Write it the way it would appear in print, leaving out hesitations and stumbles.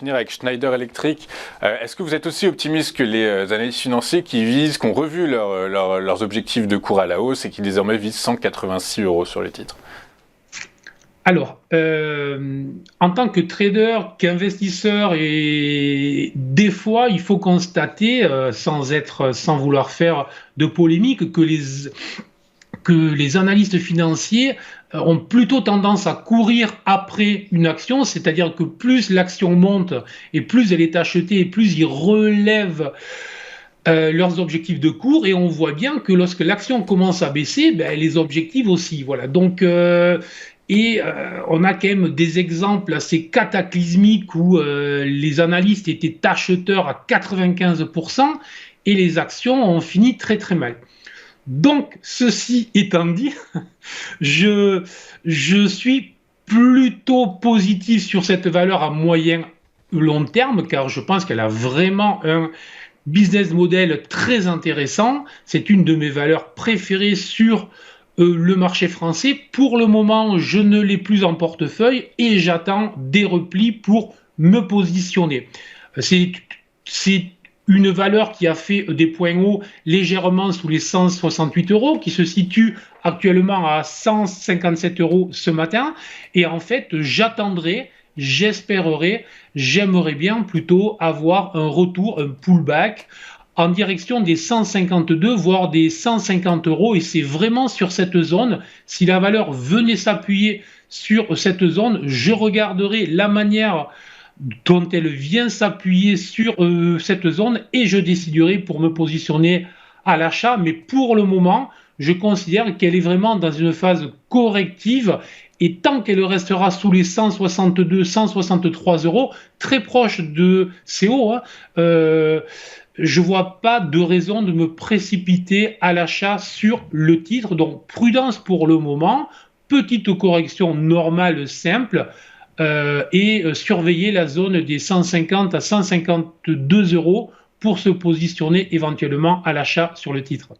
finir avec Schneider Electric. Est-ce que vous êtes aussi optimiste que les analystes financiers qui ont revu leurs objectifs de cours à la hausse et qui désormais visent 186 € sur les titres? Alors, en tant que trader, qu'investisseur, et des fois, il faut constater, sans vouloir faire de polémique, que les analystes financiers ont plutôt tendance à courir après une action, c'est-à-dire que plus l'action monte et plus elle est achetée et plus ils relèvent leurs objectifs de cours, et on voit bien que lorsque l'action commence à baisser, ben, les objectifs aussi. Voilà. Donc, on a quand même des exemples assez cataclysmiques où les analystes étaient acheteurs à 95% et les actions ont fini très très mal. Donc, ceci étant dit, je suis plutôt positif sur cette valeur à moyen long terme, car je pense qu'elle a vraiment un business model très intéressant. C'est une de mes valeurs préférées sur le marché français. Pour le moment, je ne l'ai plus en portefeuille et j'attends des replis pour me positionner. C'est une valeur qui a fait des points hauts légèrement sous les 168 €, qui se situe actuellement à 157 € ce matin. Et en fait, j'aimerais bien plutôt avoir un retour, un pullback en direction des 152, voire des 150 €. Et c'est vraiment sur cette zone, si la valeur venait s'appuyer sur cette zone, je regarderai la manière dont elle vient s'appuyer sur cette zone et je déciderai pour me positionner à l'achat. Mais pour le moment, je considère qu'elle est vraiment dans une phase corrective, et tant qu'elle restera sous les 162, 163 €, très proche de ces hauts, je ne vois pas de raison de me précipiter à l'achat sur le titre. Donc prudence pour le moment, petite correction normale simple, et surveiller la zone des 150 à 152 € pour se positionner éventuellement à l'achat sur le titre.